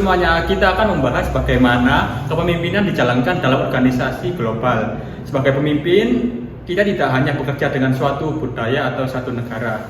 semuanya, kita akan membahas bagaimana kepemimpinan dijalankan dalam organisasi global. Sebagai pemimpin, kita tidak hanya bekerja dengan suatu budaya atau satu negara.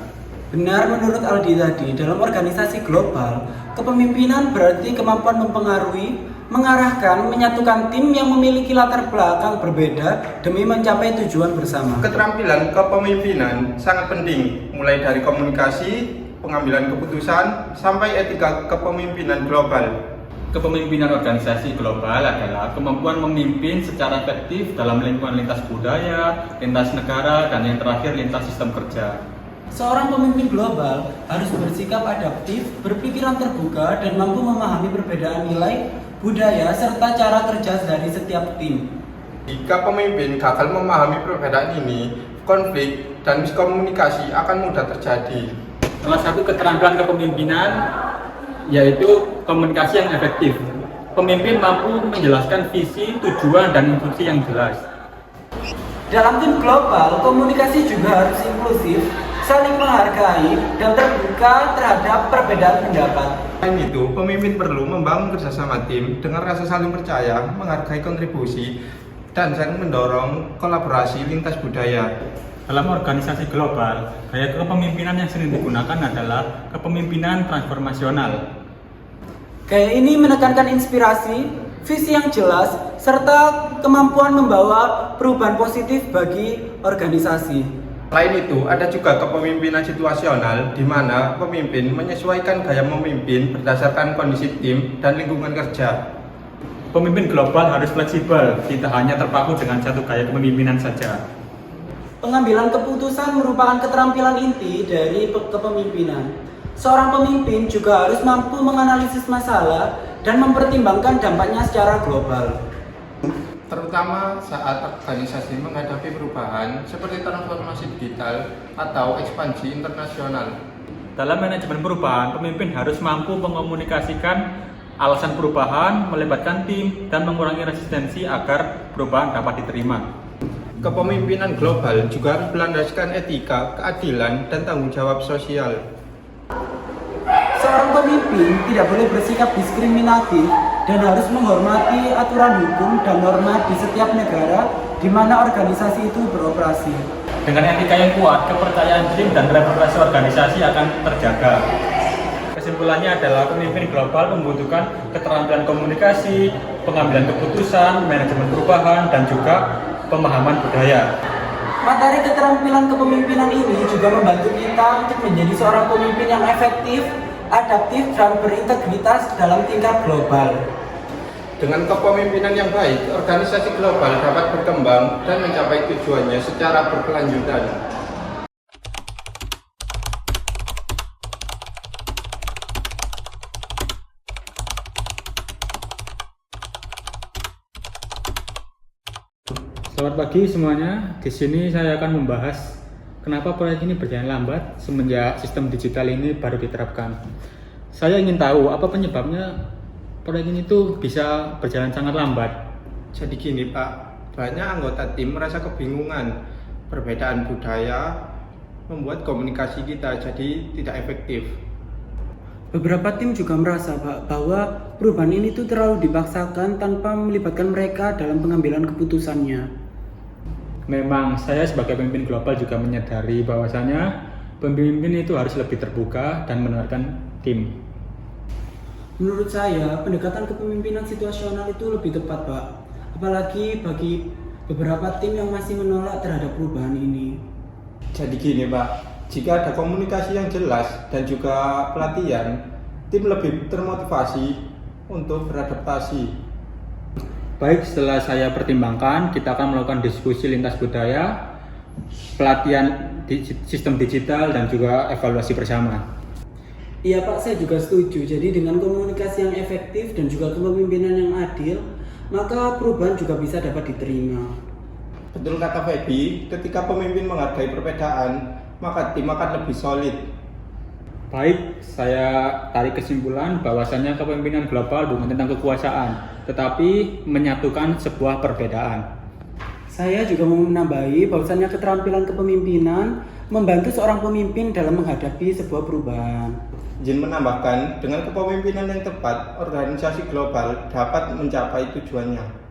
Benar menurut Aldi tadi, dalam organisasi global, kepemimpinan berarti kemampuan mempengaruhi, mengarahkan, menyatukan tim yang memiliki latar belakang berbeda demi mencapai tujuan bersama. Keterampilan kepemimpinan sangat penting, mulai dari komunikasi, pengambilan keputusan, sampai etika kepemimpinan global. Kepemimpinan organisasi global adalah kemampuan memimpin secara efektif dalam lingkungan lintas budaya, lintas negara, dan yang terakhir lintas sistem kerja. Seorang pemimpin global harus bersikap adaptif, berpikiran terbuka, dan mampu memahami perbedaan nilai, budaya, serta cara kerja dari setiap tim. Jika pemimpin gagal memahami perbedaan ini, konflik dan miskomunikasi akan mudah terjadi. Salah satu keterampilan kepemimpinan yaitu komunikasi yang efektif. Pemimpin mampu menjelaskan visi, tujuan, dan instruksi yang jelas. Dalam tim global, komunikasi juga harus inklusif, saling menghargai, dan terbuka terhadap perbedaan pendapat. Selain itu, pemimpin perlu membangun kerjasama tim dengan rasa saling percaya, menghargai kontribusi, dan saling mendorong kolaborasi lintas budaya. Dalam organisasi global, gaya kepemimpinan yang sering digunakan adalah kepemimpinan transformasional. Gaya ini menekankan inspirasi, visi yang jelas, serta kemampuan membawa perubahan positif bagi organisasi. Selain itu, ada juga kepemimpinan situasional, di mana pemimpin menyesuaikan gaya memimpin berdasarkan kondisi tim dan lingkungan kerja. Pemimpin global harus fleksibel, tidak hanya terpaku dengan satu gaya kepemimpinan saja. Pengambilan keputusan merupakan keterampilan inti dari kepemimpinan. Seorang pemimpin juga harus mampu menganalisis masalah dan mempertimbangkan dampaknya secara global. Terutama saat organisasi menghadapi perubahan seperti transformasi digital atau ekspansi internasional. Dalam manajemen perubahan, pemimpin harus mampu mengomunikasikan alasan perubahan, melibatkan tim, dan mengurangi resistensi agar perubahan dapat diterima. Kepemimpinan global juga harus berlandaskan etika, keadilan, dan tanggung jawab sosial. Seorang pemimpin tidak boleh bersikap diskriminatif dan harus menghormati aturan hukum dan norma di setiap negara di mana organisasi itu beroperasi. Dengan etika yang kuat, kepercayaan tim dan reputasi organisasi akan terjaga. Kesimpulannya adalah pemimpin global membutuhkan keterampilan komunikasi, pengambilan keputusan, manajemen perubahan, dan juga pemahaman budaya. Materi keterampilan kepemimpinan ini juga membantu kita untuk menjadi seorang pemimpin yang efektif, adaptif, dan berintegritas dalam tingkat global. Dengan kepemimpinan yang baik, organisasi global dapat berkembang dan mencapai tujuannya secara berkelanjutan. Selamat pagi semuanya. Di sini saya akan membahas kenapa proyek ini berjalan lambat semenjak sistem digital ini baru diterapkan. Saya ingin tahu apa penyebabnya proyek ini tuh bisa berjalan sangat lambat. Jadi gini Pak, banyak anggota tim merasa kebingungan. Perbedaan budaya membuat komunikasi kita jadi tidak efektif. Beberapa tim juga merasa Pak, bahwa perubahan ini tuh terlalu dipaksakan tanpa melibatkan mereka dalam pengambilan keputusannya. Memang saya sebagai pemimpin global juga menyadari bahwasanya pemimpin itu harus lebih terbuka dan mendengarkan tim. Menurut saya, pendekatan kepemimpinan situasional itu lebih tepat Pak, apalagi bagi beberapa tim yang masih menolak terhadap perubahan ini. Jadi gini Pak, jika ada komunikasi yang jelas dan juga pelatihan, tim lebih termotivasi untuk beradaptasi. Baik, setelah saya pertimbangkan, kita akan melakukan diskusi lintas budaya, pelatihan sistem digital, dan juga evaluasi bersama. Iya Pak, saya juga setuju. Jadi dengan komunikasi yang efektif dan juga kepemimpinan yang adil, maka perubahan juga bisa dapat diterima. Betul kata Feby, ketika pemimpin menghargai perbedaan, maka tim akan lebih solid. Baik, saya tarik kesimpulan bahwasannya kepemimpinan global bukan tentang kekuasaan, tetapi menyatukan sebuah perbedaan. Saya juga mau menambahi bahwasannya keterampilan kepemimpinan membantu seorang pemimpin dalam menghadapi sebuah perubahan. Izin menambahkan, dengan kepemimpinan yang tepat, organisasi global dapat mencapai tujuannya.